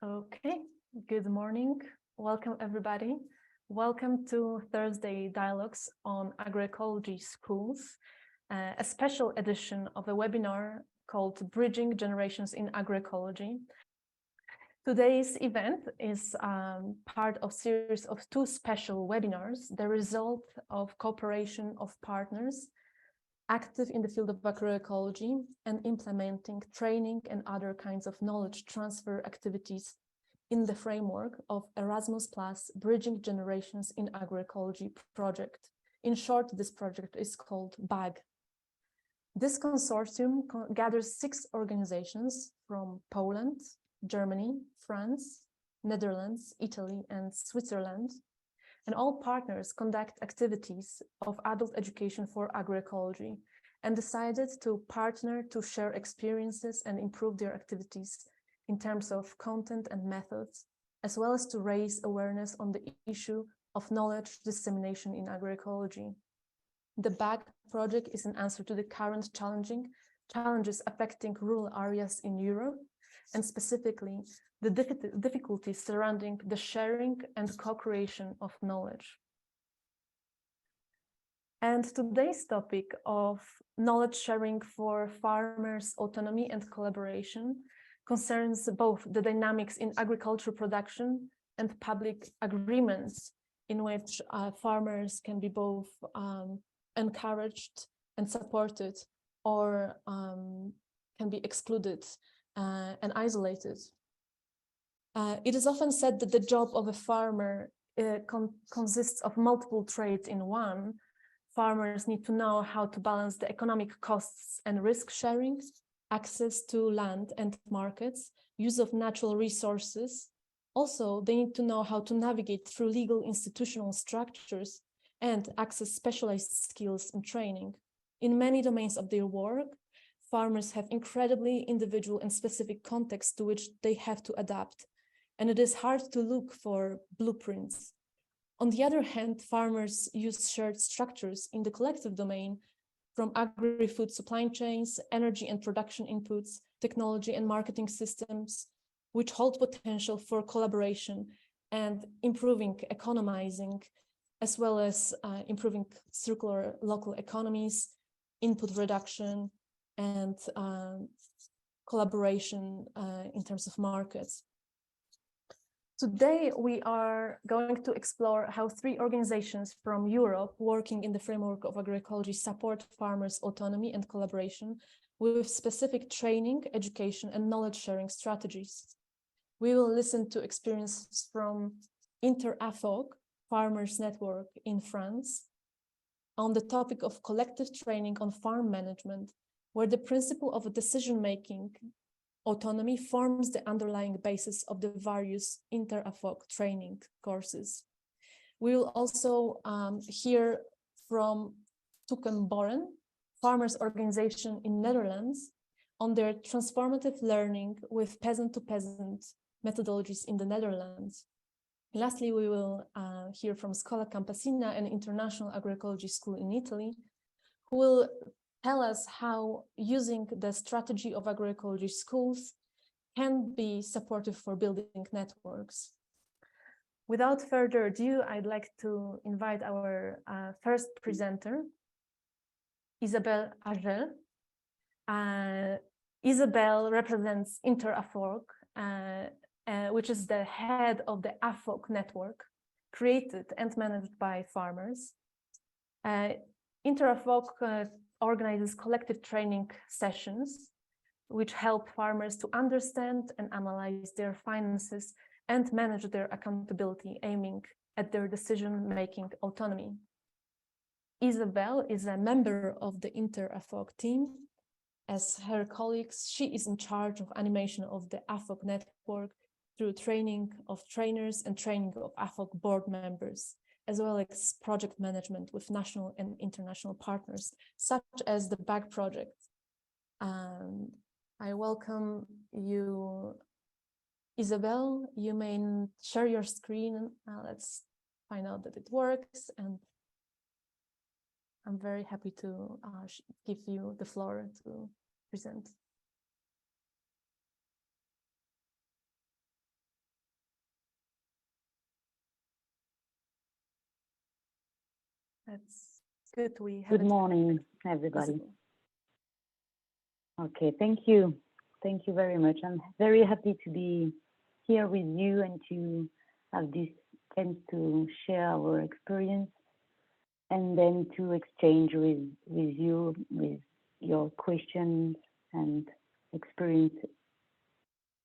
Okay, good morning. Welcome, everybody. Welcome to Thursday Dialogues on Agroecology Schools, a special edition of a webinar called Bridging Generations in Agroecology. Today's event is part of a series of two special webinars, the result of cooperation of partners active in the field of agroecology and implementing training and other kinds of knowledge transfer activities in the framework of Erasmus+ Bridging Generations in Agroecology project. In short, this project is called BAG. This consortium gathers 6 organizations from Poland, Germany, France, Netherlands, Italy, and Switzerland. And all partners conduct activities of adult education for agroecology and decided to partner to share experiences and improve their activities in terms of content and methods, as well as to raise awareness on the issue of knowledge dissemination in agroecology. The BAG project is an answer to the current challenges affecting rural areas in Europe, and specifically the difficulties surrounding the sharing and co-creation of knowledge. And today's topic of knowledge sharing for farmers, autonomy and collaboration concerns both the dynamics in agriculture production and public agreements in which farmers can be both encouraged and supported or can be excluded and isolated. It is often said that the job of a farmer consists of multiple traits in one. Farmers need to know how to balance the economic costs and risk sharing, access to land and markets, use of natural resources. Also, they need to know how to navigate through legal institutional structures and access specialized skills and training. In many domains of their work, farmers have incredibly individual and specific contexts to which they have to adapt, and it is hard to look for blueprints. On the other hand, farmers use shared structures in the collective domain, from agri-food supply chains, energy and production inputs, technology and marketing systems, which hold potential for collaboration and improving economizing, as well as improving circular local economies, input reduction, and collaboration in terms of markets. Today, we are going to explore how 3 organizations from Europe working in the framework of agroecology support farmers' autonomy and collaboration with specific training, education, and knowledge sharing strategies. We will listen to experiences from InterAFOC, Farmers Network in France, on the topic of collective training on farm management, where the principle of decision-making autonomy forms the underlying basis of the various InterAFOC training courses. We will also hear from Tukenboren, farmers organization in Netherlands, on their transformative learning with peasant-to-peasant methodologies in the Netherlands. Lastly, we will hear from Scuola Campesina, an international agroecology school in Italy, who will tell us how using the strategy of agroecology schools can be supportive for building networks. Without further ado, I'd like to invite our first presenter, Isabelle Agel. Isabelle represents InterAFOC, which is the head of the AFOC network, created and managed by farmers. InterAFOC organizes collective training sessions, which help farmers to understand and analyze their finances and manage their accountability, aiming at their decision-making autonomy. Isabelle is a member of the InterAFOC team. As her colleagues, she is in charge of animation of the AFOC network through training of trainers and training of AFOC board members, as well as project management with national and international partners, such as the BAG project. I welcome you, Isabelle. You may share your screen. Let's find out that it works. And I'm very happy to give you the floor to present. That's good. We have Good morning, everybody. possible. Okay, thank you. Thank you very much. I'm very happy to be here with you and to have this chance to share our experience and then to exchange with you with your questions and experiences.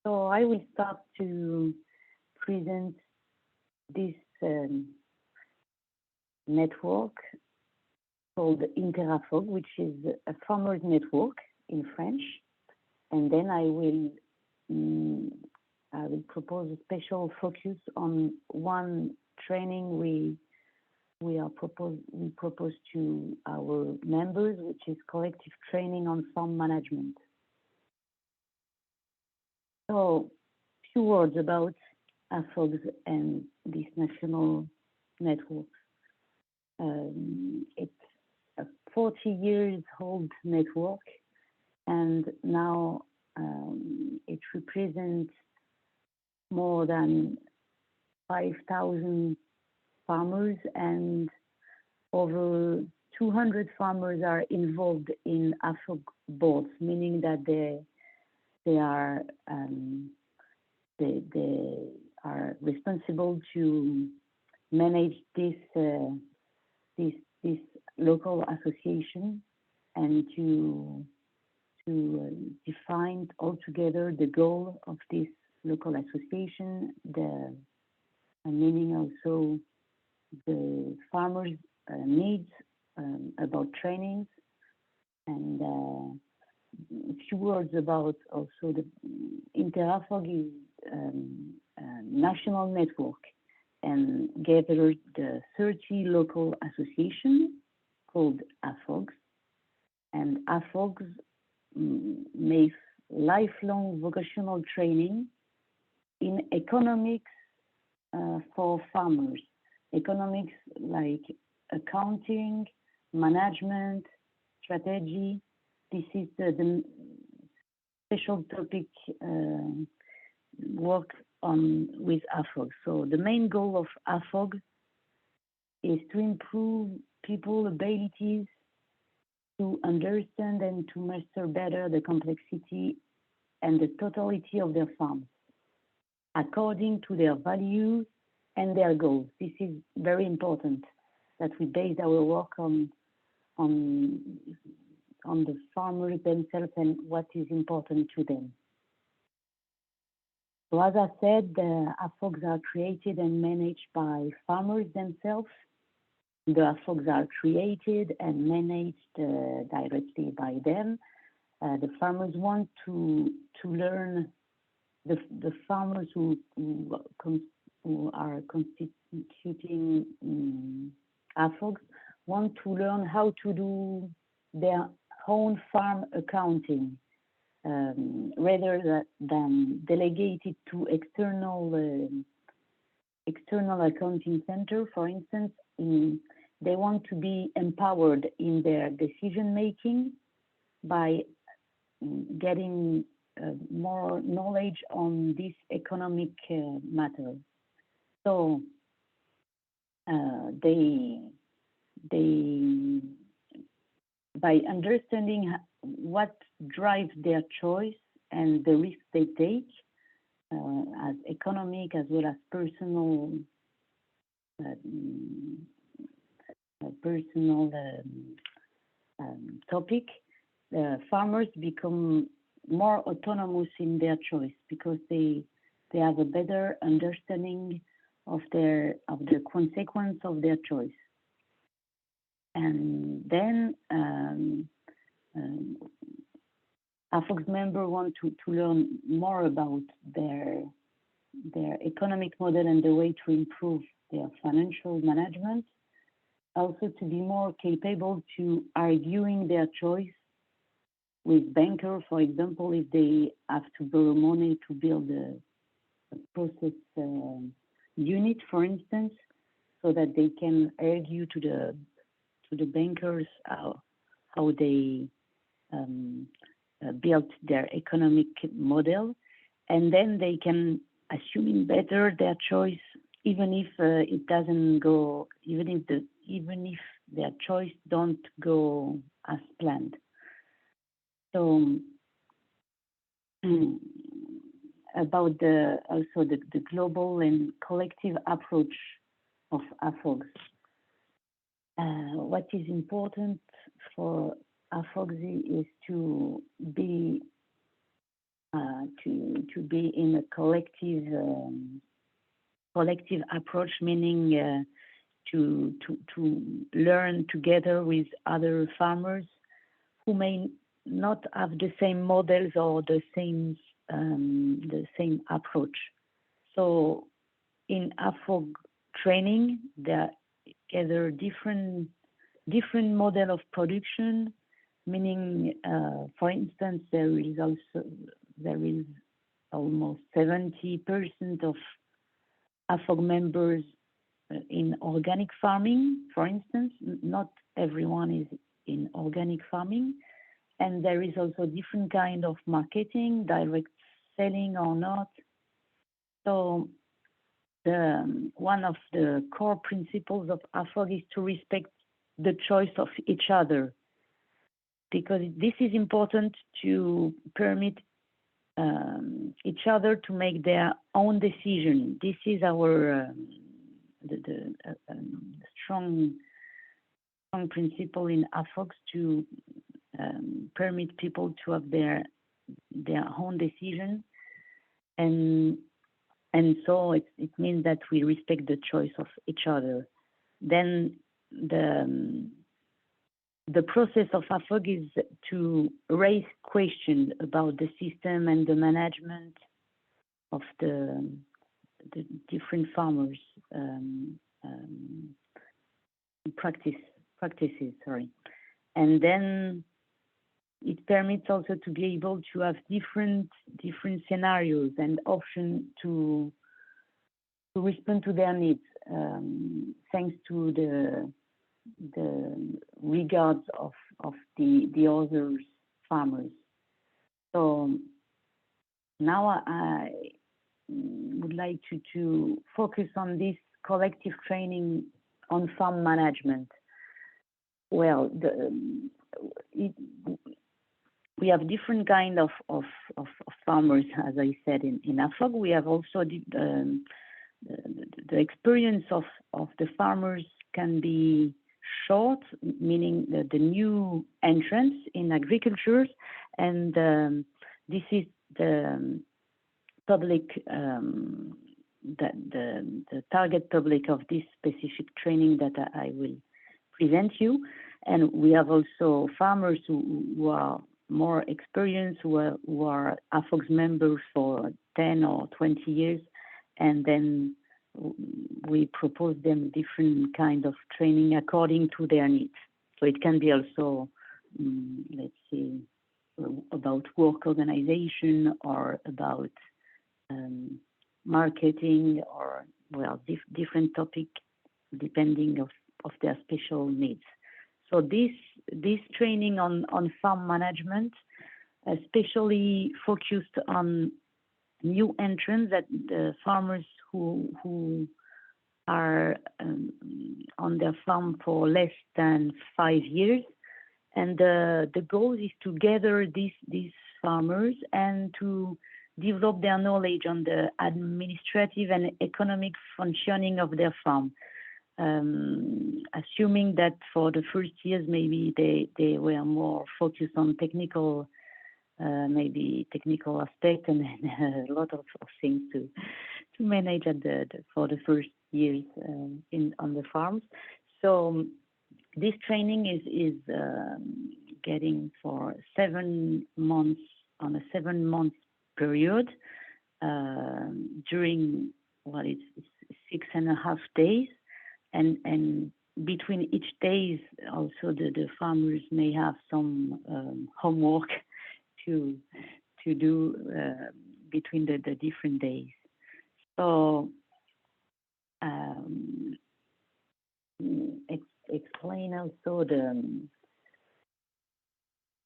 So I will start to present this network called Interafog, which is a farmers network in French. And then I will propose a special focus on one training we propose to our members, which is collective training on farm management. So, few words about AFOGS and this national network. It's a 40 years old network, and now it represents more than 5,000 farmers, and over 200 farmers are involved in AFOG boards, meaning that they are responsible to manage this local association and to define altogether the goal of this local association, meaning also the farmers' needs about trainings, and a few words about also the Interafog is a national network and gathered the 30 local associations called AFOGs, and AFOGs makes lifelong vocational training in economics for farmers. Economics like accounting, management, strategy. This is the special topic work on with AFOG. So the main goal of AFOG is to improve people's abilities to understand and to master better the complexity and the totality of their farms according to their values and their goals. This is very important that we base our work on the farmers themselves and what is important to them. So as I said, the AFOGs are created and managed by farmers themselves. The AFOGs are created and managed directly by them. The farmers want to learn, the farmers who are constituting AFOGs want to learn how to do their own farm accounting rather than delegate it to external accounting center. For instance, they want to be empowered in their decision making by getting more knowledge on this economic matter. So they by understanding what drives their choice and the risks they take, as economic as well as personal topic, farmers become more autonomous in their choice because they have a better understanding of the consequence of their choice. And then AFOG's members want to learn more about their economic model and the way to improve their financial management, also to be more capable to arguing their choice with banker, for example, if they have to borrow money to build a process unit, for instance, so that they can argue to the bankers how they built their economic model, and then they can assuming better their choice, even if it doesn't go, even if their choice don't go as planned. So about also the global and collective approach of AFOGs. What is important for AFOGSI is to be in a collective approach, meaning to learn together with other farmers who may not have the same models or the same approach. So in AFOG training, there are either different model of production, meaning, for instance, there is almost 70% of AFOG members in organic farming, for instance. Not everyone is in organic farming. And there is also different kind of marketing, direct selling or not. So one of the core principles of AFOG is to respect the choice of each other, because this is important to permit each other to make their own decision. This is our strong principle in AFOGs, to permit people to have their own decision, and so it means that we respect the choice of each other. Then the process of AFOG is to raise questions about the system and the management of the different farmers' practices. And then it permits also to be able to have different scenarios and options to respond to their needs, thanks to the regards of the other farmers. So now I would like to focus on this collective training on farm management. Well, we have different kind of farmers, as I said, in AFOG. We have also the experience of the farmers can be short, meaning the new entrants in agriculture, and this is the public, the target public of this specific training that I will present you. And we have also farmers who are more experienced, who are AFOG's members for 10 or 20 years, and then we propose them different kind of training according to their needs. So it can be also, let's say, about work organization, or about marketing, or, well, different topic depending of their special needs. So this training on farm management, especially focused on new entrants, that the farmers who are on their farm for less than 5 years, and the goal is to gather these farmers and to develop their knowledge on the administrative and economic functioning of their farm. Assuming that for the first years maybe they were more focused on technical aspect, and a lot of things to manage for the first years on the farms. So this training is getting for 7 months, on a 7-month period, during, well, it's 6.5 days. And between each days, also the farmers may have some homework to do between the different days. So explain also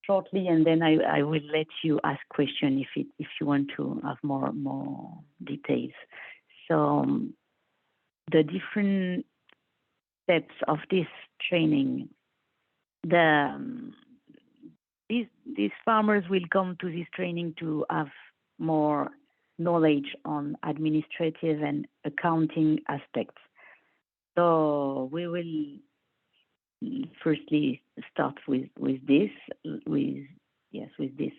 shortly, and then I will let you ask question if you want to have more details. So the different steps of this training. These farmers will come to this training to have more knowledge on administrative and accounting aspects. So we will firstly start with this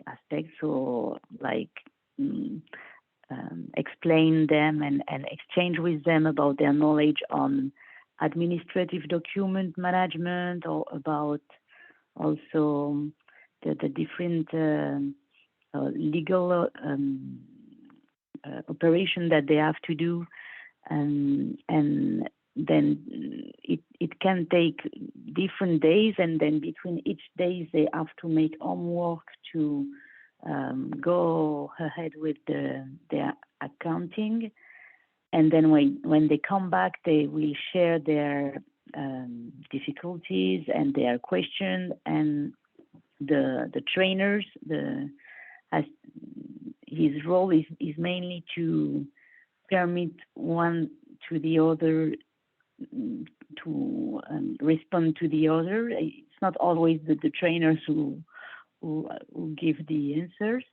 aspect. So like explain them and exchange with them about their knowledge on administrative document management, or about also the different legal operation that they have to do, and then it can take different days, and then between each days they have to make homework to go ahead with their accounting. And then when they come back, they will share their difficulties and their questions, and the trainers, his role is mainly to permit one to the other to respond to the other. It's not always the trainers who give the answers.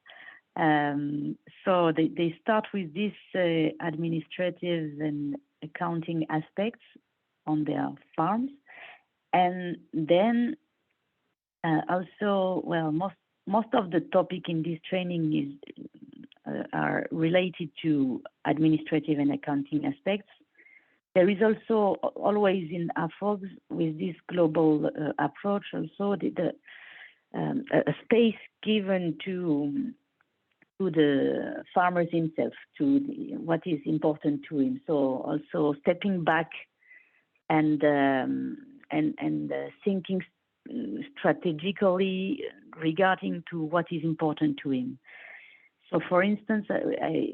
So they start with this administrative and accounting aspects on their farms, and then also, well, most of the topic in this training are related to administrative and accounting aspects. There is also always in AFOGS, with this global approach, also a space given to the farmers himself, to what is important to him. So also stepping back and thinking strategically regarding to what is important to him. So, for instance, I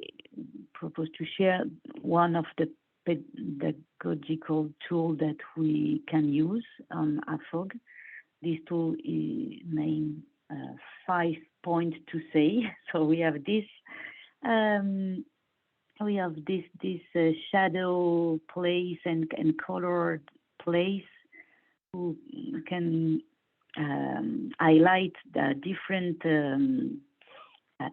propose to share one of the pedagogical tool that we can use on AFOG. This tool is named 5 Points to Say. So we have this shadow place and colored place who can highlight the different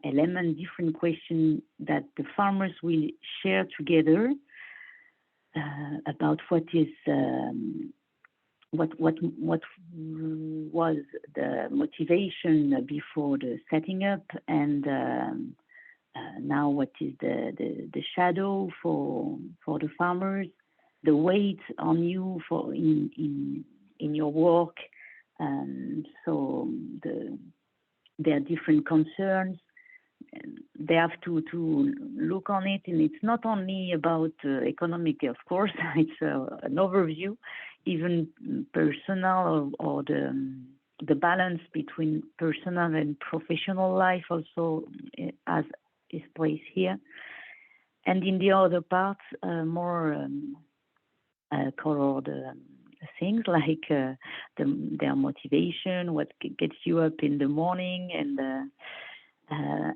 element, different questions that the farmers will share together about what is what was the motivation before the setting up, and now what is the shadow for the farmers, the weight on you for in your work, so there are different concerns. They have to look on it, and it's not only about economic, of course. It's an overview, even personal, or the balance between personal and professional life also as is placed here. And in the other parts, more colored things like their motivation, what gets you up in the morning,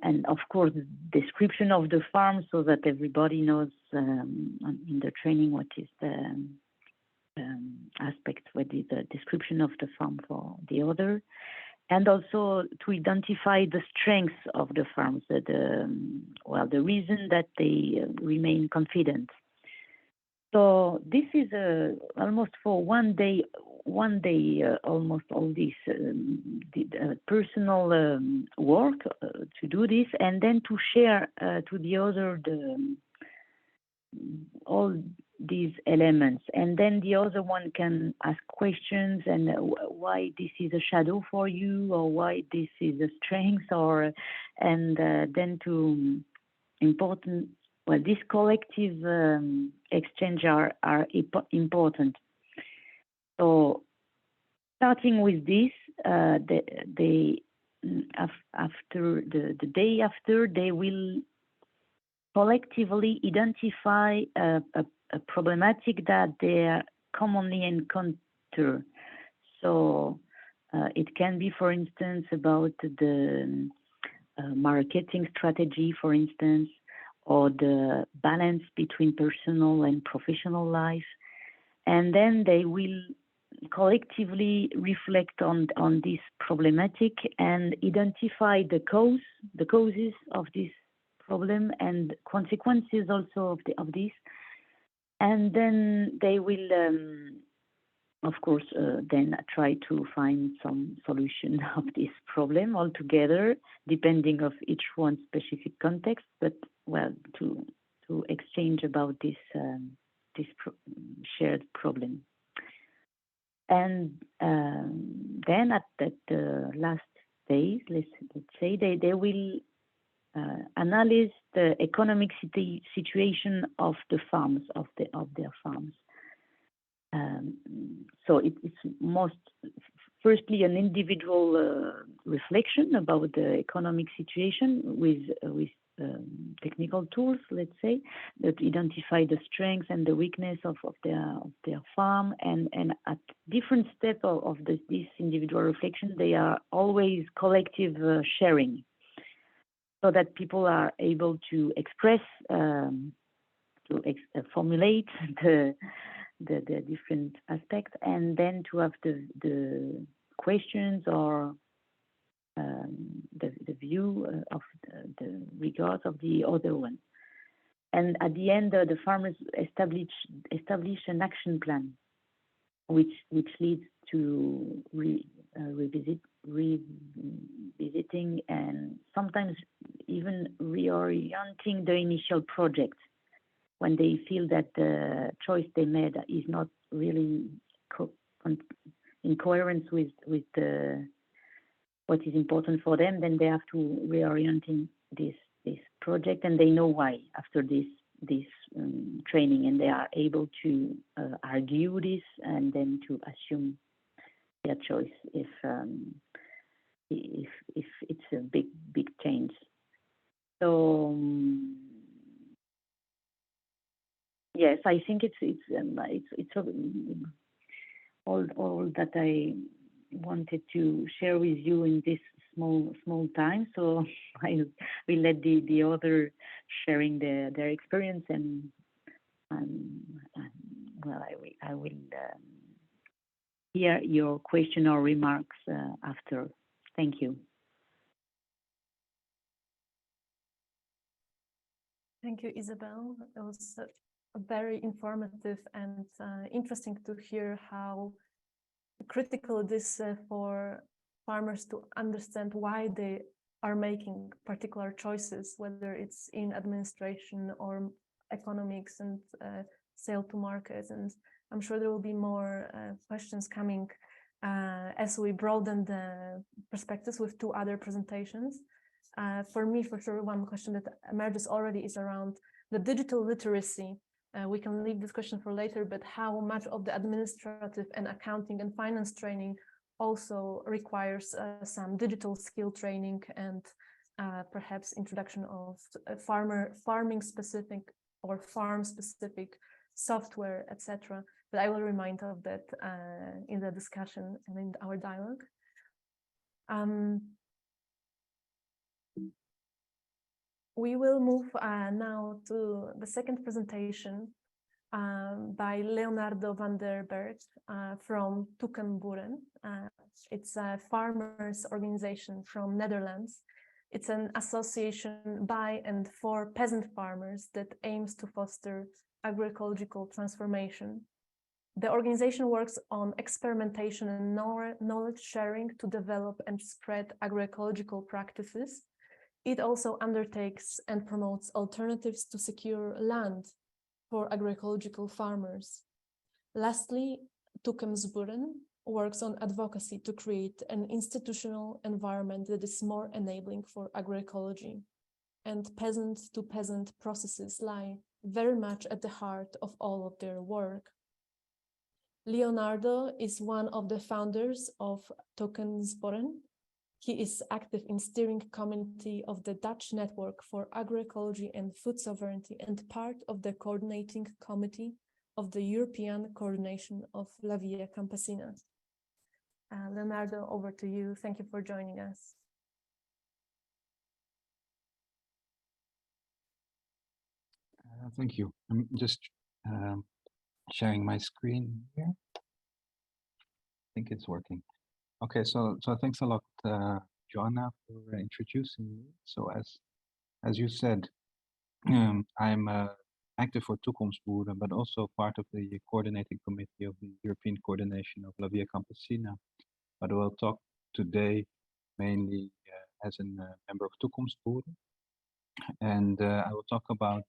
and of course, description of the farm, so that everybody knows in the training what is the aspect, what is the description of the farm for the other, and also to identify the strengths of the farms, the reason that they remain confident. So this is almost for one day, almost all this personal work to do this, and then to share to the other all these elements, and then the other one can ask questions, and why this is a shadow for you, or why this is a strength, and then to important. Well, this collective exchange are important. So, starting with this, after the day after, they will collectively identify a problematic that they commonly encounter. So, it can be, for instance, about the marketing strategy, for instance, or the balance between personal and professional life. and then they will collectively reflect on this problematic and identify the causes of this problem and consequences also of this, and then they will of course then try to find some solution of this problem altogether, depending of each one's specific context, but well, to exchange about this shared problem. And then at that last phase, let's say, they will analyze the economic situation of the farms, of their farms. So it's firstly an individual reflection about the economic situation with technical tools, let's say, that identify the strengths and the weakness of their farm, and at different steps of this individual reflection, they are always collective sharing, so that people are able to express, formulate the different aspects, and then to have the questions or the view of the regards of the other one. And at the end, the farmers establish an action plan, which leads to revisiting and sometimes even reorienting the initial project when they feel that the choice they made is not really in coherence with what is important for them. Then they have to reorienting this project, and they know why after this training, and they are able to argue this and then to assume their choice if it's a big change. So yes, I think it's all that I wanted to share with you in this small time. So I will let the other sharing their experience, and well, I will hear your question or remarks after. Thank you. Thank you, Isabel. It was very informative and interesting to hear how critical it is for farmers to understand why they are making particular choices, whether it's in administration or economics and sale to market. And I'm sure there will be more questions coming as we broaden the perspectives with two other presentations. For me, for sure, one question that emerges already is around the digital literacy. We can leave this question for later, but how much of the administrative and accounting and finance training also requires some digital skill training and perhaps introduction of farming specific or farm specific software, etc. But I will remind of that in the discussion and in our dialogue. We will move now to the second presentation by Leonardo van der Berg from Tukkenboeren. It's a farmers organization from Netherlands. It's an association by and for peasant farmers that aims to foster agroecological transformation. The organization works on experimentation and knowledge sharing to develop and spread agroecological practices. It also undertakes and promotes alternatives to secure land for agroecological farmers. Lastly, Tukkenboeren works on advocacy to create an institutional environment that is more enabling for agroecology. And peasant-to-peasant processes lie very much at the heart of all of their work. Leonardo is one of the founders of Tukkenboeren. He is active in steering committee of the Dutch Network for Agroecology and Food Sovereignty and part of the coordinating committee of the European coordination of La Via Campesina. Leonardo, over to you. Thank you for joining us. Thank you. I'm just sharing my screen here. I think it's working. Okay, so thanks a lot, Joanna, for introducing me. So as you said, I'm active for Toekomstboeren, but also part of the coordinating committee of the European coordination of La Via Campesina. But I will talk today mainly as a member of Toekomstboeren, and I will talk about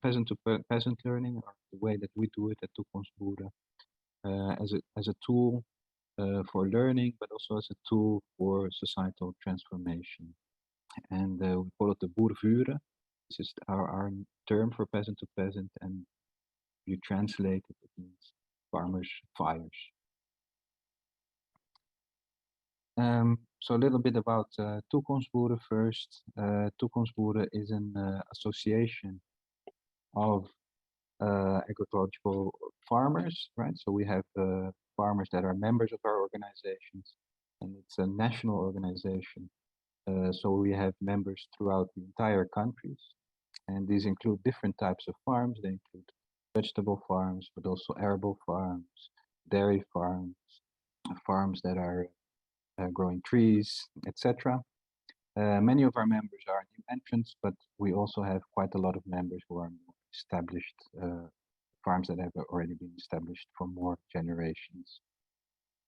peasant-to-peasant learning, or the way that we do it at Toekomstboeren, as a tool for learning, but also as a tool for societal transformation. And we call it the boerenvuren. This is our term for peasant to peasant, and you translate it, it means farmers' fires. So a little bit about Toekomstboeren first. Toekomstboeren is an association of agricultural farmers, right? So we have farmers that are members of our organizations, and it's a national organization. So we have members throughout the entire countries, and these include different types of farms. They include vegetable farms, but also arable farms, dairy farms, farms that are growing trees, etc. Many of our members are new entrants, but we also have quite a lot of members who are more established farms that have already been established for more generations.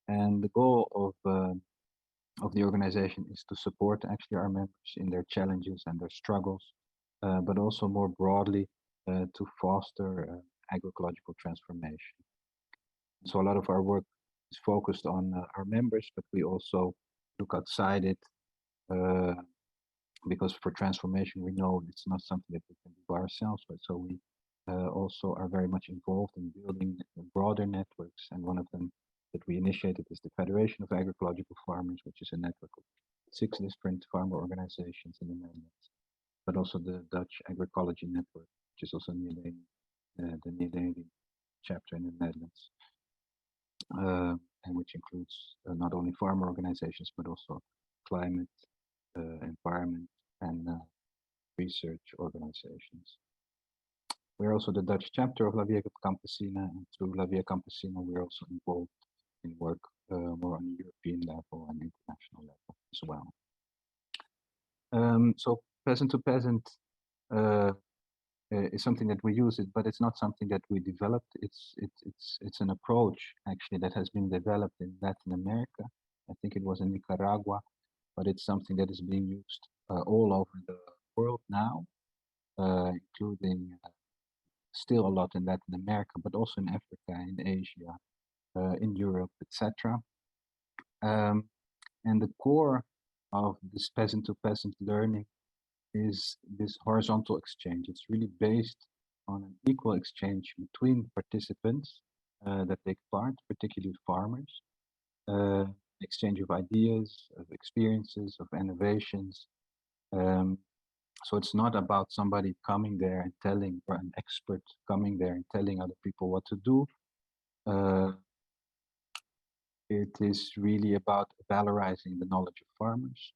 And the goal of the organization is to support actually our members in their challenges and their struggles, but also more broadly to foster agroecological transformation. So a lot of our work is focused on our members, but we also look outside it, because for transformation we know it's not something that we can do by ourselves, but so we also are very much involved in building broader networks, and one of them that we initiated is the Federation of Agroecological Farmers, which is a network of 6 different farmer organizations in the Netherlands, but also the Dutch Agroecology Network, which is also the Nederlandse chapter in the Netherlands, and which includes not only farmer organizations, but also climate, environment, and research organizations. We're also the Dutch chapter of La Via Campesina, and through La Via Campesina, we're also involved in work more on a European level and international level as well. So peasant to peasant is something that we use it, but it's not something that we developed. It's an approach actually that has been developed in Latin America. I think it was in Nicaragua, but it's something that is being used all over the world now, including still a lot in Latin America, but also in Africa, in Asia, in Europe, etc. And the core of this peasant-to-peasant learning is this horizontal exchange. It's really based on an equal exchange between participants that take part, particularly farmers, exchange of ideas, of experiences, of innovations. So it's not about somebody coming there and telling, or an expert coming there and telling other people what to do. It is really about valorizing the knowledge of farmers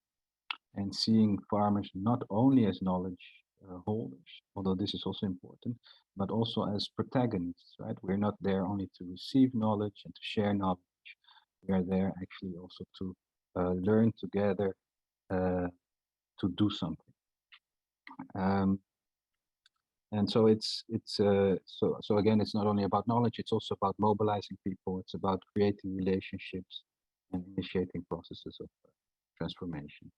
and seeing farmers not only as knowledge holders, although this is also important, but also as protagonists, right? We're not there only to receive knowledge and to share knowledge. We are there actually also to learn together to do something. And so so again, it's not only about knowledge, it's also about mobilizing people. It's about creating relationships and initiating processes of transformation.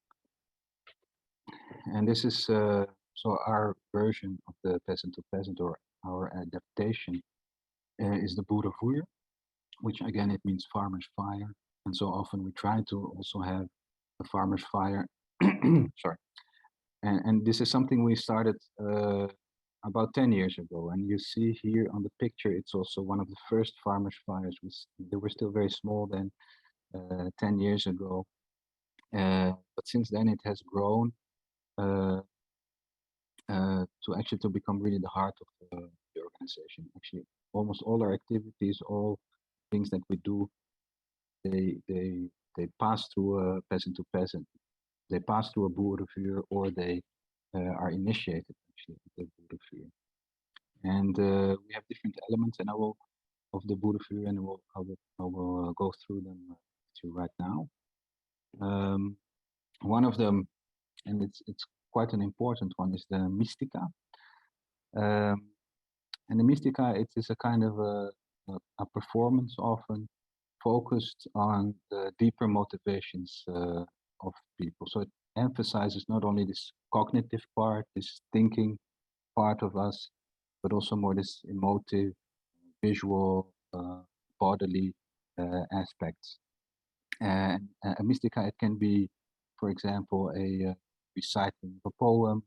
And this is so our version of the peasant to peasant, or our adaptation, is the boerenvuur, which again, it means farmer's fire. And so often we try to also have a farmer's fire. Sorry. And this is something we started about 10 years ago. And you see here on the picture, it's also one of the first farmer's fires. They were still very small then, 10 years ago. But since then it has grown to become really the heart of the organization. Actually, almost all our activities, all things that we do, they pass through a peasant to peasant. They pass through a boerenvuur, or they are initiated actually at the boerenvuur. And we have different elements, and of the Boerenvuur, and I will go through them to you right now. One of them, and it's quite an important one, is the Mystica. And the Mystica, it is a kind of a performance often focused on the deeper motivations of people. So it emphasizes not only this cognitive part, this thinking part of us, but also more this emotive, visual, bodily aspects. And a Mystica, it can be, for example, a reciting of a poem,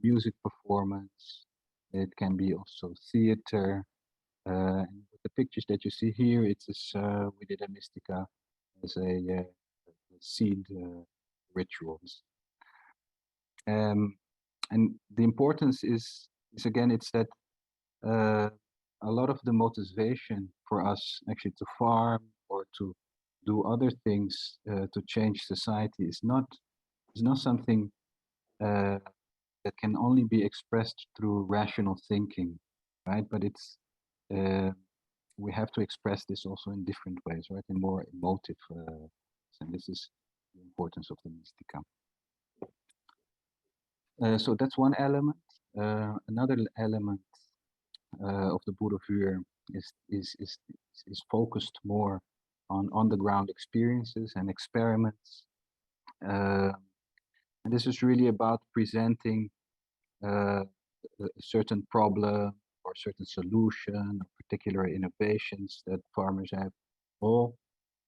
music performance. It can be also theater. And with the pictures that you see here, it's we did a Mystica as a seed rituals. And the importance is again, it's that a lot of the motivation for us actually to farm or to do other things to change society is not something that can only be expressed through rational thinking, right? But it's we have to express this also in different ways, right? In more emotive, and this is the importance of the Mystica. So that's one element. Another element of the Boerenvuur is focused more on the ground experiences and experiments. And this is really about presenting a certain problem or certain solution, or particular innovations that farmers have, all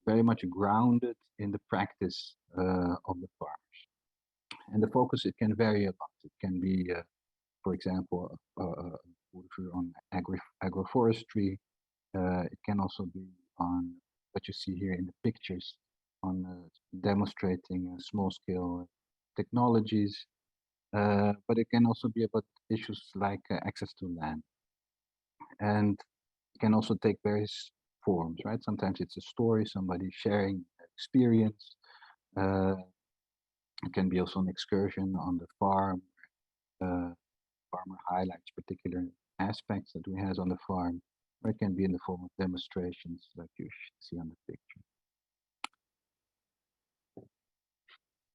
very much grounded in the practice of the farmers. And the focus, it can vary a lot. It can be, for example, on agroforestry. It can also be on what you see here in the pictures, on demonstrating small-scale technologies. But it can also be about issues like access to land. And it can also take various forms, right? Sometimes it's a story, somebody sharing experience. It can be also an excursion on the farm. Farmer highlights particular aspects that we have on the farm, or it can be in the form of demonstrations like you see on the picture.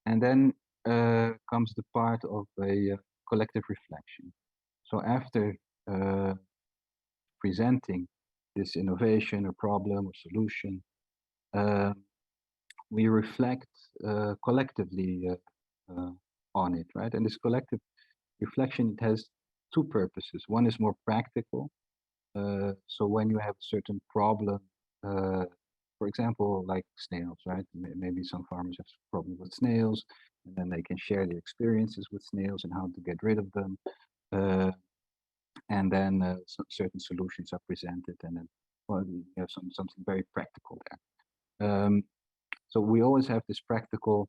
And then comes the part of a collective reflection. So after presenting this innovation or problem or solution, we reflect collectively on it, right? And this collective reflection, it has two purposes. One is more practical. So when you have a certain problem, for example, like snails, right? Maybe some farmers have problems with snails, and then they can share their experiences with snails and how to get rid of them. And then certain solutions are presented, and then well, you have something very practical there. So we always have this practical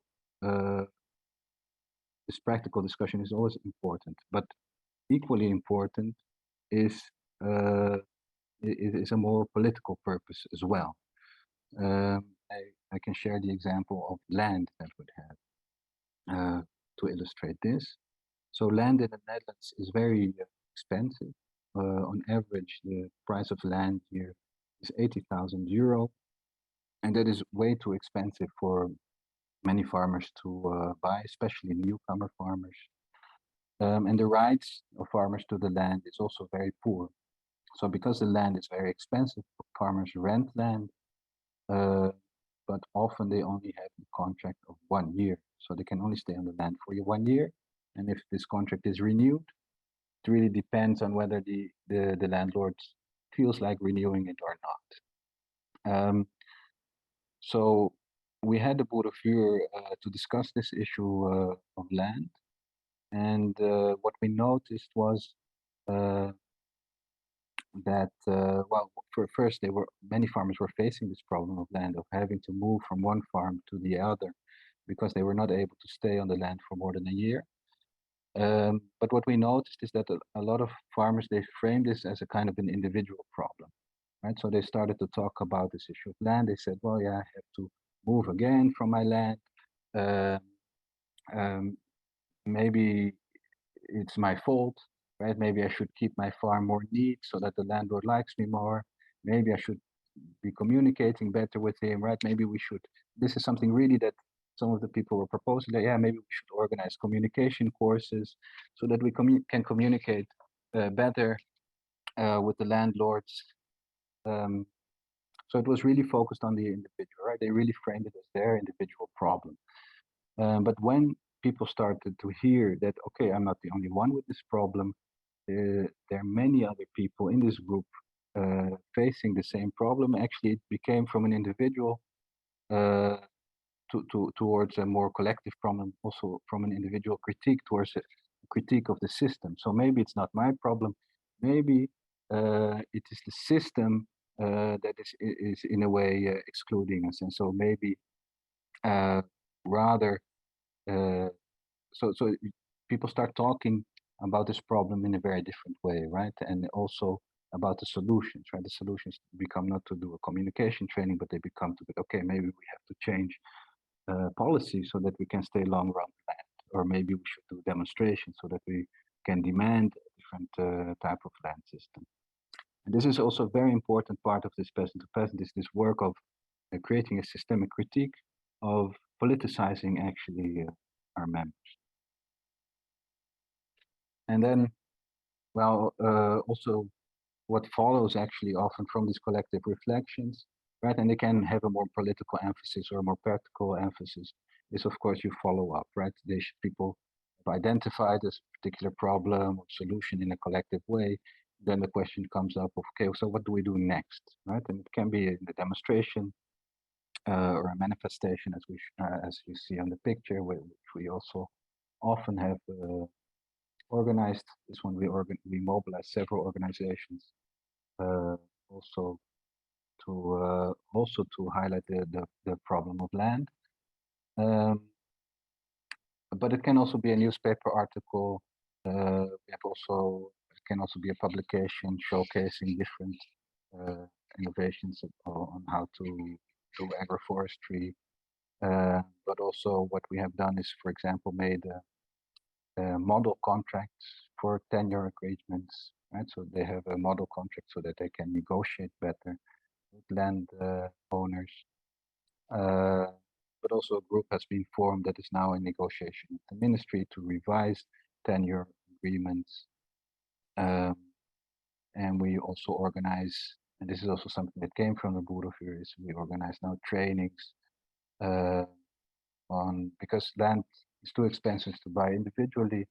discussion is always important, but equally important is a more political purpose as well. I can share the example of land that would have to illustrate this. So land in the Netherlands is very expensive. On average, the price of land here is 80,000 euro. And that is way too expensive for many farmers to buy, especially newcomer farmers. And the rights of farmers to the land is also very poor. So because the land is very expensive, farmers rent land, but often they only have a contract of 1 year. So they can only stay on the land for 1 year. And if this contract is renewed, it really depends on whether the landlord feels like renewing it or not. So we had the Boerenvuur to discuss this issue of land. And what we noticed was that, well, first, many farmers were facing this problem of land, of having to move from one farm to the other because they were not able to stay on the land for more than a year. But what we noticed is that a lot of farmers, they framed this as a kind of an individual problem, right? So they started to talk about this issue of land. They said, well, yeah, I have to move again from my land. Maybe it's my fault. right? Maybe I should keep my farm more neat so that the landlord likes me more. Maybe I should be communicating better with him, right? Maybe we should, this is something really that some of the people were proposing that, yeah, maybe we should organize communication courses so that we can communicate better with the landlords. So it was really focused on the individual, right? They really framed it as their individual problem. But when people started to hear that, okay, I'm not the only one with this problem, there are many other people in this group facing the same problem. Actually, it became from an individual towards a more collective problem, also from an individual critique towards a critique of the system. So maybe it's not my problem. Maybe it is the system that is in a way excluding us. And so maybe rather, so people start talking about this problem in a very different way, right? And also about the solutions, right? The solutions become not to do a communication training, but they become to, okay, maybe we have to change policy so that we can stay longer on the land, or maybe we should do demonstrations so that we can demand a different type of land system. And this is also a very important part of this peasant to peasant, is this work of creating a systemic critique of politicizing actually our members. And then, well, also what follows actually often from these collective reflections, right? And they can have a more political emphasis or a more practical emphasis, is of course you follow up, right? People have identified this particular problem or solution in a collective way. Then the question comes up of, okay, so what do we do next, right? And it can be in the demonstration or a manifestation, as you see on the picture, which we also often have organized. This one we mobilized several organizations also to highlight the problem of land. But it can also be a newspaper article. It can also be a publication showcasing different innovations on how to do agroforestry. But also what we have done is, for example, made model contracts for tenure agreements, right? So they have a model contract so that they can negotiate better with land owners. But also a group has been formed that is now in negotiation with the ministry to revise tenure agreements. And we also organize, and this is also something that came from the Boerenvuur, is we organize now trainings because land is too expensive to buy individually,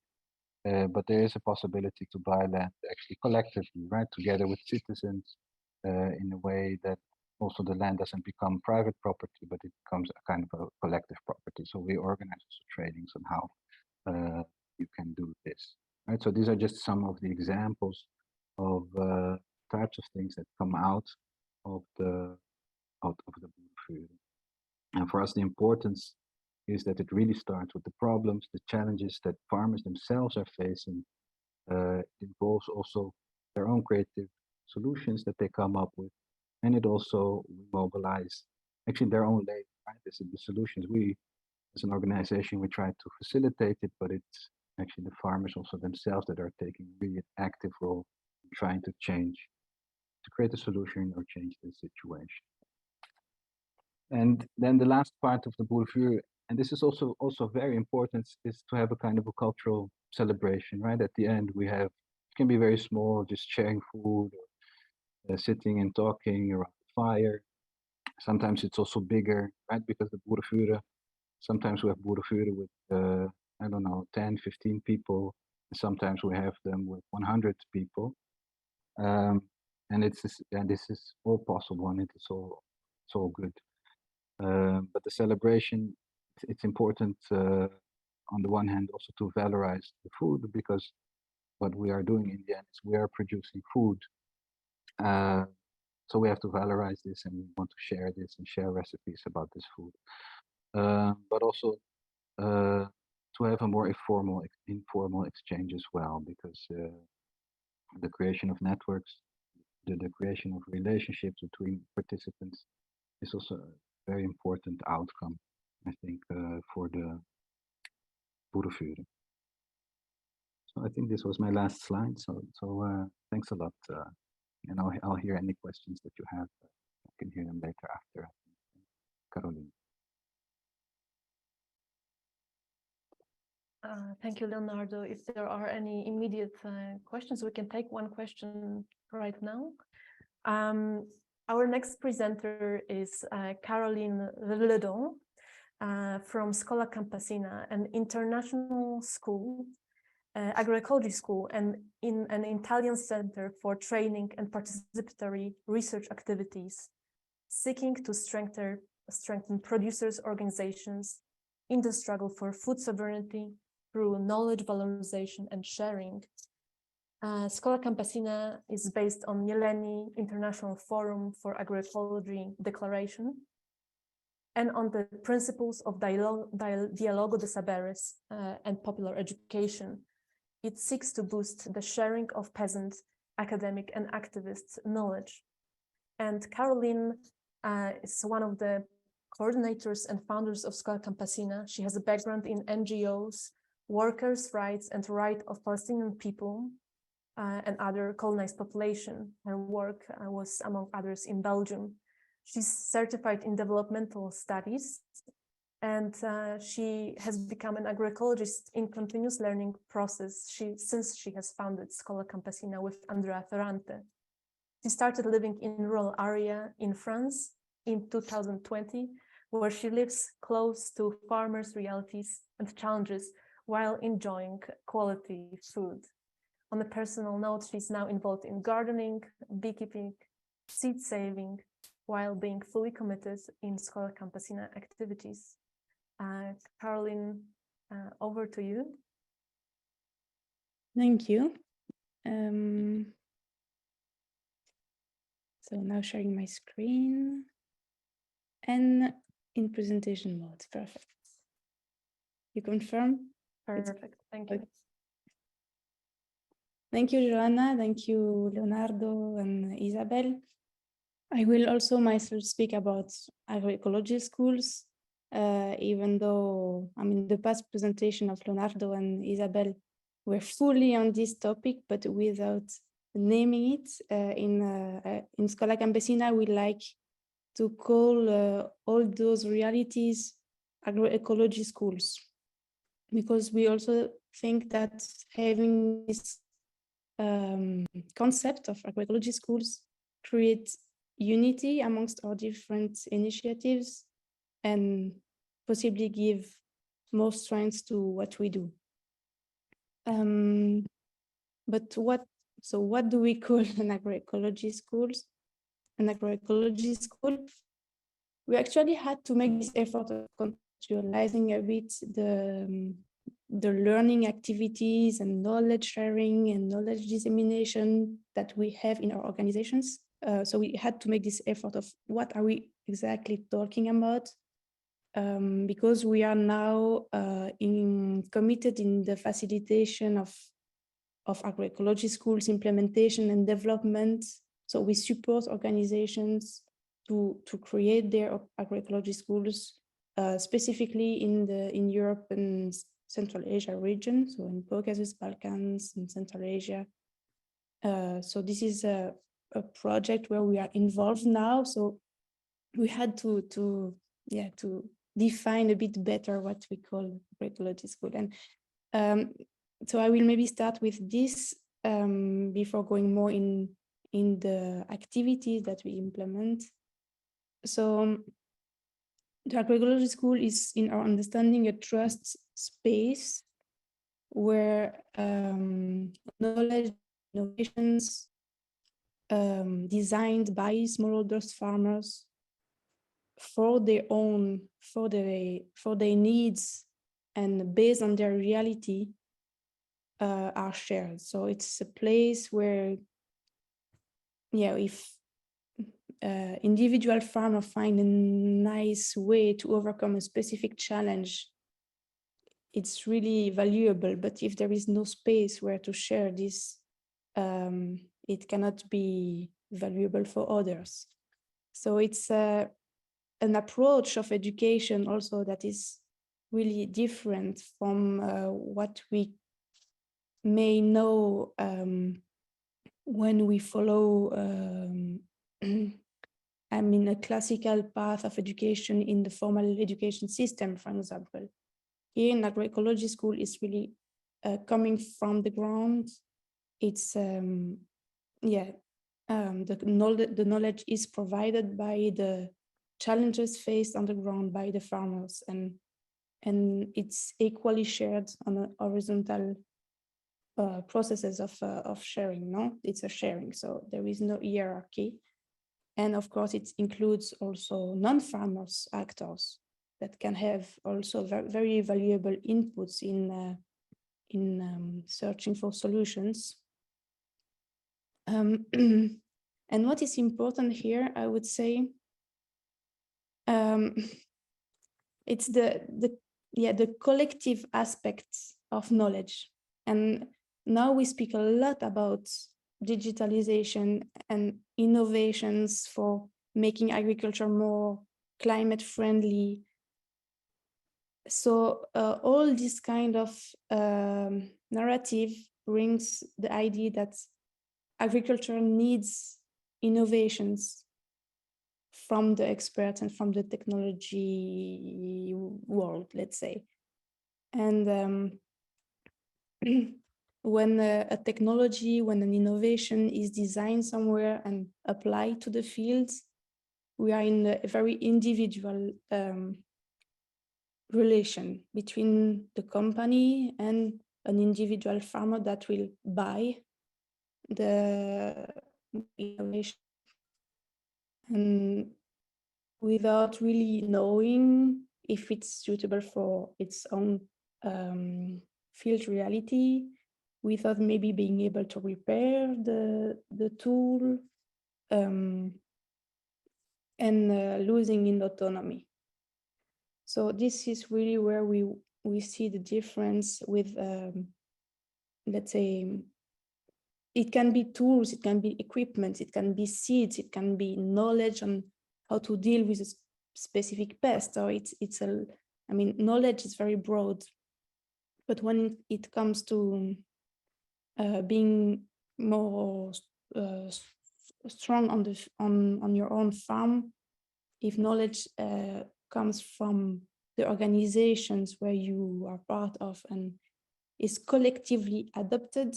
but there is a possibility to buy land actually collectively, right, together with citizens, in a way that also the land doesn't become private property, but it becomes a kind of a collective property. So we organize also trainings on how you can do this, right? So these are just some of the examples of types of things that come out of the Boerenvuur. And for us, the importance is that it really starts with the problems, the challenges that farmers themselves are facing. It involves also their own creative solutions that they come up with, and it also mobilize actually their own labor, right? This is the solutions. We, as an organization, we try to facilitate it, but it's actually the farmers also themselves that are taking a really active role in trying to change, to create a solution or change the situation. And then the last part of the Boerenvuur, and this is also very important, is to have a kind of a cultural celebration, right? At the end, we have, it can be very small, just sharing food, or sitting and talking around the fire. Sometimes it's also bigger, right? Because the Boerenvuur, sometimes we have Boerenvuur with, I don't know, 10, 15 people. Sometimes we have them with 100 people. And this is all possible, and it's all good. But the celebration, it's important on the one hand also to valorize the food, because what we are doing in the end is we are producing food. So we have to valorize this, and we want to share this and share recipes about this food. But also to have a more informal exchange as well, because the creation of networks, the creation of relationships between participants is also a very important outcome, I think, for the Boerenvuur. So I think this was my last slide. So thanks a lot. And I'll hear any questions that you have. I can hear them later after Caroline. Thank you, Leonardo. If there are any immediate questions, we can take one question right now. Our next presenter is Caroline Ledon from Scuola Campesina, an international school, agroecology school, and in an Italian center for training and participatory research activities, seeking to strengthen producers' organizations in the struggle for food sovereignty through knowledge valorization and sharing. Scuola Campesina is based on Jeleni International Forum for Agroecology Declaration and on the principles of Dialogo de Saberes and popular education. It seeks to boost the sharing of peasant, academic, and activist knowledge. And Caroline is one of the coordinators and founders of Scuola Campesina. She has a background in NGOs, workers' rights, and right of Palestinian people and other colonized population. Her work was, among others, in Belgium. She's certified in developmental studies, and she has become an agroecologist in continuous learning process since she has founded Scuola Campesina with Andrea Ferrante. She started living in rural area in France in 2020, where she lives close to farmers' realities and challenges while enjoying quality food. On a personal note, she's now involved in gardening, beekeeping, seed saving, while being fully committed in Scuola Campesina activities. Caroline, over to you. Thank you. So now sharing my screen and in presentation mode. Perfect. You confirm? Perfect. Thank you. Okay. Thank you, Joanna. Thank you, Leonardo and Isabel. I will also myself speak about agroecology schools, even though the past presentation of Leonardo and Isabel were fully on this topic, but without naming it. In Scuola Campesina, we like to call all those realities agroecology schools, because we also think that having this concept of agroecology schools creates unity amongst our different initiatives and possibly give more strength to what we do. But what do we call an agroecology school? An agroecology school? We actually had to make this effort of contextualizing a bit the learning activities and knowledge sharing and knowledge dissemination that we have in our organizations. So we had to make this effort of what are we exactly talking about, because we are now committed in the facilitation of agroecology schools implementation and development. So we support organizations to create their agroecology schools, specifically in Europe and Central Asia region, so in Caucasus, Balkans, and Central Asia. So this is a project where we are involved now. So we had to define a bit better what we call agroecology school. And so I will maybe start with this before going more in the activities that we implement. So the agroecology school is, in our understanding, a trust space where knowledge, innovations designed by smallholder farmers for their needs and based on their reality are shared. So it's a place where, if individual farmer find a nice way to overcome a specific challenge, it's really valuable. But if there is no space where to share this, it cannot be valuable for others. So it's an approach of education also that is really different from what we may know when we follow, I mean, a classical path of education in the formal education system, for example. Here in agroecology school is really coming from the ground. It's, the knowledge is provided by the challenges faced on the ground by the farmers, and it's equally shared on a horizontal processes of sharing. No, it's a sharing, so there is no hierarchy. And of course, it includes also non-farmers actors that can have also very valuable inputs in searching for solutions. And what is important here, I would say, it's the collective aspects of knowledge. And now we speak a lot about digitalization and innovations for making agriculture more climate friendly. So all this kind of narrative brings the idea that agriculture needs innovations from the experts and from the technology world, let's say. And when a technology, when an innovation is designed somewhere and applied to the fields, we are in a very individual relation between the company and an individual farmer that will buy the innovation, and without really knowing if it's suitable for its own field reality, without maybe being able to repair the tool, and losing in autonomy. So this is really where we see the difference with, let's say, it can be tools, it can be equipment, it can be seeds, it can be knowledge on how to deal with a specific pest. So I mean, knowledge is very broad, but when it comes to being more strong on your own farm, if knowledge comes from the organizations where you are part of and is collectively adopted,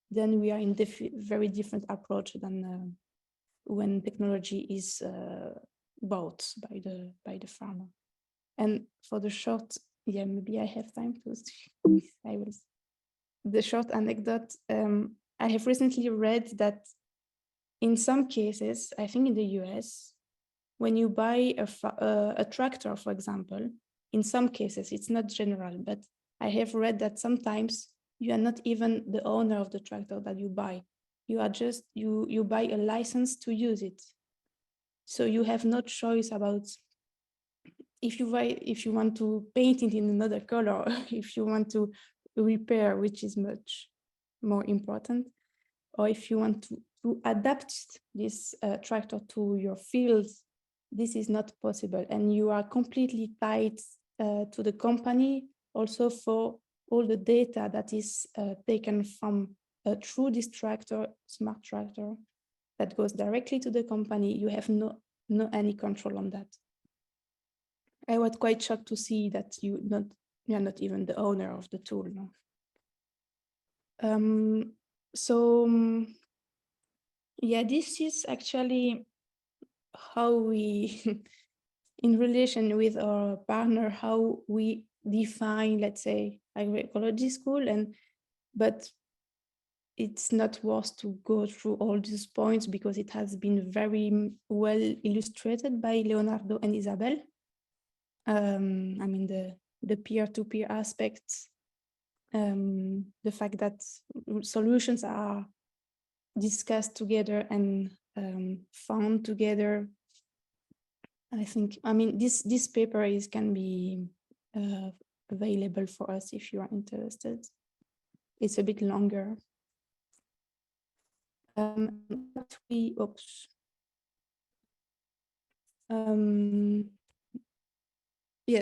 then we are in very different approach than when technology is bought by the farmer. And for the short, maybe I have time to. The short anecdote. I have recently read that in some cases, I think in the US, when you buy a tractor, for example, in some cases, it's not general, but I have read that sometimes you are not even the owner of the tractor that you buy. You are just, you buy a license to use it. So you have no choice about if you want to paint it in another color, if you want to repair, which is much more important, or if you want to adapt this tractor to your fields, this is not possible. And you are completely tied to the company also for all the data that is taken from through this tractor, smart tractor, that goes directly to the company. You have no any control on that. I was quite shocked to see that you are not even the owner of the tool. No? This is actually how we, in relation with our partner, how we define, let's say, agroecology school, but it's not worth to go through all these points because it has been very well illustrated by Leonardo and Isabel. I mean, the peer-to-peer aspects, the fact that solutions are discussed together and found together. I mean, this paper can be available for us if you are interested. It's a bit longer.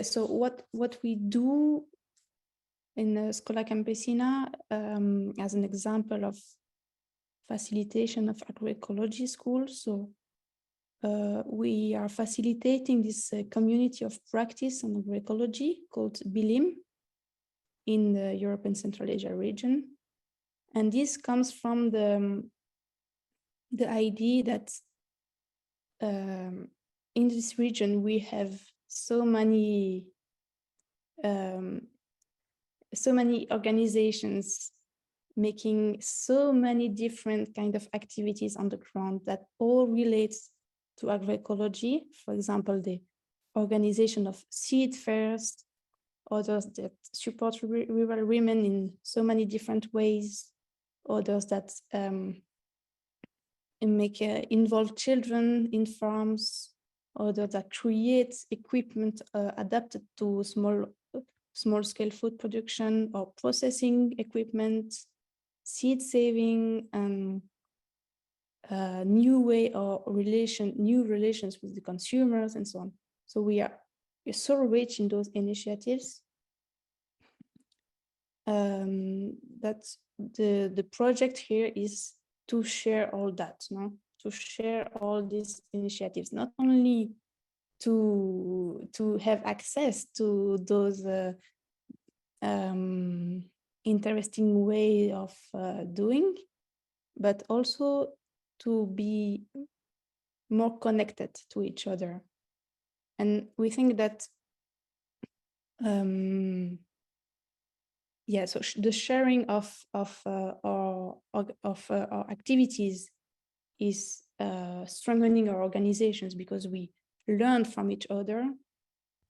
So what we do in Scuola Campesina, as an example of facilitation of agroecology schools. So we are facilitating this community of practice on agroecology called BILIM in the Europe and Central Asia region. And this comes from the idea that in this region we have so many organizations making so many different kind of activities on the ground that all relates to agroecology. For example, the organization of seed fairs, others that support rural women in so many different ways, others that involve children in farms, others that create equipment adapted to small-scale food production or processing equipment, seed saving, and new relations with the consumers and so on. So we're so rich in those initiatives that the project here is to share all that, no? To share all these initiatives, not only to have access to those interesting way of doing, but also to be more connected to each other. And we think that so the sharing of our activities is strengthening our organizations because we learn from each other,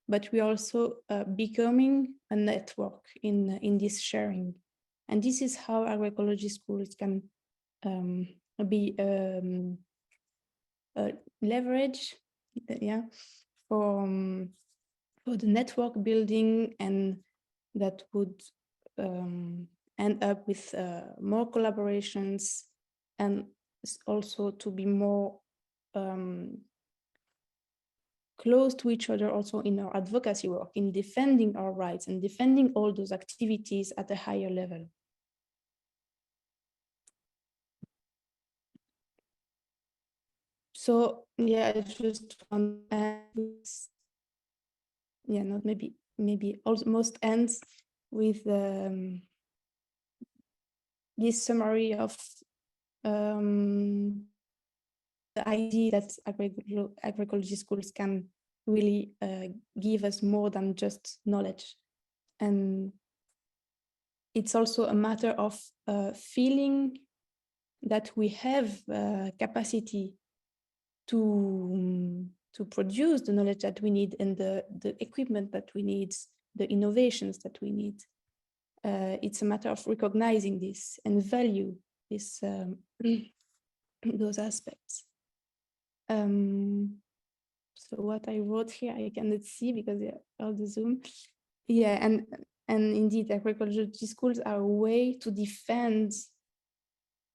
but we are also becoming a network in this sharing. And this is how agroecology schools can be leverage, for the network building, and that would end up with more collaborations, and also to be more close to each other also in our advocacy work, in defending our rights and defending all those activities at a higher level. So yeah, I just want to end, not maybe almost ends with this summary of the idea that agroecology schools can really give us more than just knowledge. And it's also a matter of feeling that we have capacity to produce the knowledge that we need and the equipment that we need, the innovations that we need. It's a matter of recognizing this and value this those aspects. So what I wrote here, I cannot see because of the Zoom. Yeah, and indeed, agroecology schools are a way to defend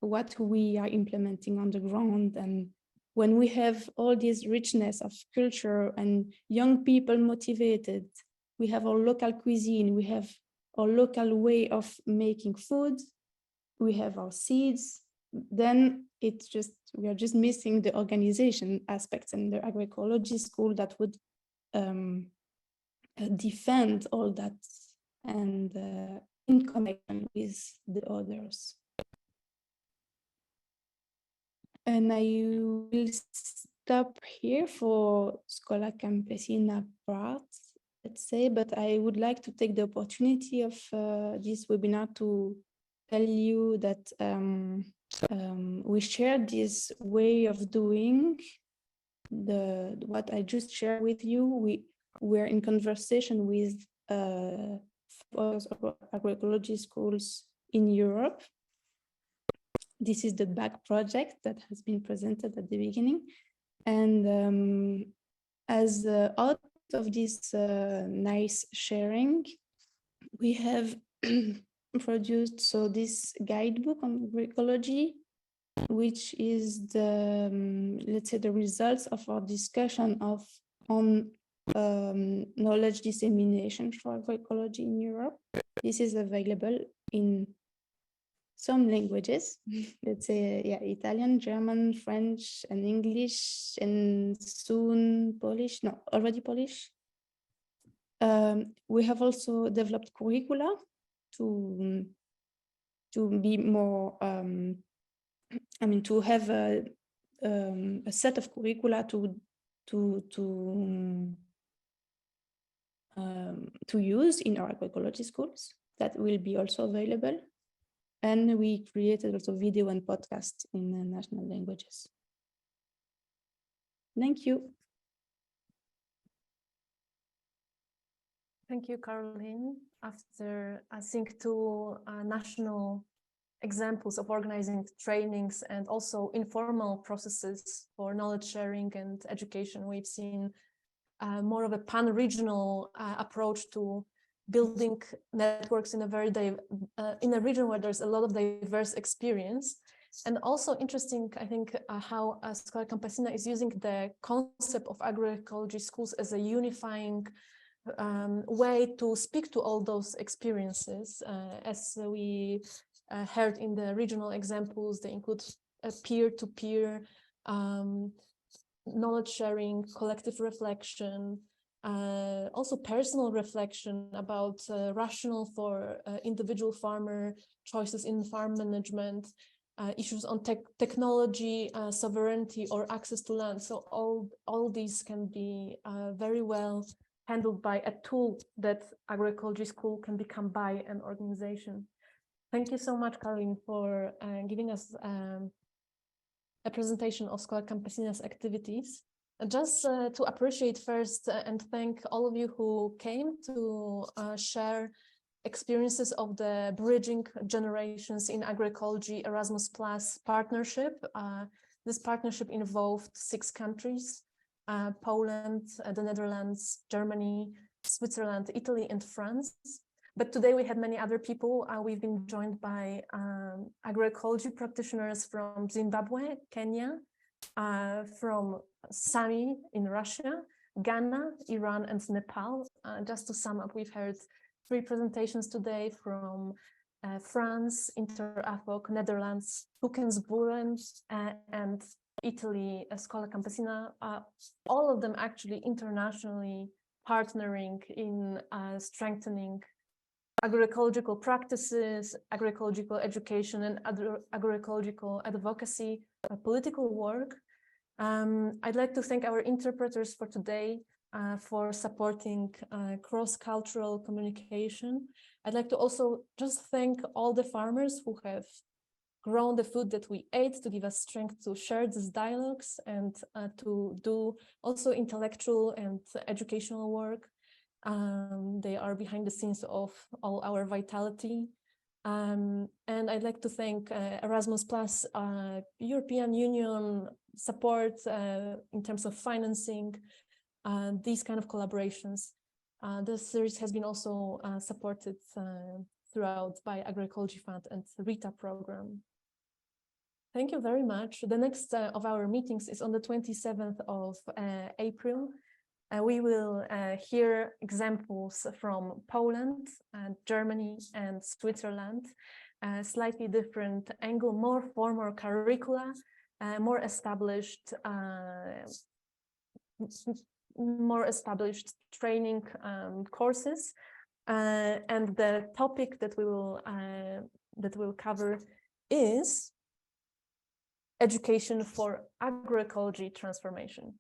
what we are implementing on the ground. And when we have all this richness of culture and young people motivated, we have our local cuisine, we have our local way of making food, we have our seeds, then it's just, we are just missing the organization aspects, and the agroecology school that would defend all that and in connection with the others. And I will stop here for Scuola Campesina part, let's say, but I would like to take the opportunity of this webinar to tell you that we share this way of doing what I just shared with you. We're in conversation with agroecology schools in Europe. This is the back project that has been presented at the beginning. And as out of this nice sharing, we have produced this guidebook on agroecology, which is the, let's say, the results of our discussion on knowledge dissemination for agroecology in Europe. This is available in some languages, let's say, yeah, Italian, German, French, and English, and soon Polish, no, already Polish. We have also developed curricula to be more, to have a set of curricula to use in our agroecology schools that will be also available. And we created also video and podcast in the national languages. Thank you. Thank you, Caroline. After seeing two national examples of organizing trainings and also informal processes for knowledge sharing and education, we've seen more of a pan-regional approach to building networks in a region where there's a lot of diverse experience. And also interesting, I think, how Schola Campesina is using the concept of agroecology schools as a unifying way to speak to all those experiences. As we heard in the regional examples, they include peer-to-peer knowledge sharing, collective reflection, also personal reflection about rationale for individual farmer choices in farm management, issues on technology, sovereignty, or access to land. So all these can be very well handled by a tool that agroecology school can become by an organization. Thank you so much, Caroline, for giving us a presentation of Schola Campesina's activities. Just to appreciate first and thank all of you who came to share experiences of the Bridging Generations in Agroecology Erasmus Plus partnership. This partnership involved 6 countries, Poland, the Netherlands, Germany, Switzerland, Italy, and France. But today we had many other people. We've been joined by agroecology practitioners from Zimbabwe, Kenya, from Sami in Russia, Ghana, Iran, and Nepal. Just to sum up, we've heard 3 presentations today from France, InterAFOC, Netherlands, Hoekensburen, and Italy, Schola Campesina, all of them actually internationally partnering in strengthening agroecological practices, agroecological education, and agroecological advocacy, political work. I'd like to thank our interpreters for today for supporting cross-cultural communication. I'd like to also just thank all the farmers who have grown the food that we ate to give us strength to share these dialogues and to do also intellectual and educational work. They are behind the scenes of all our vitality. And I'd like to thank Erasmus Plus, European Union support in terms of financing these kind of collaborations. This series has been also supported throughout by Agroecology Fund and the RITA program. Thank you very much. The next of our meetings is on the 27th of April. We will hear examples from Poland, Germany, and Switzerland. Slightly different angle, more formal curricula, more established training courses, and the topic that we will cover is education for agroecology transformation.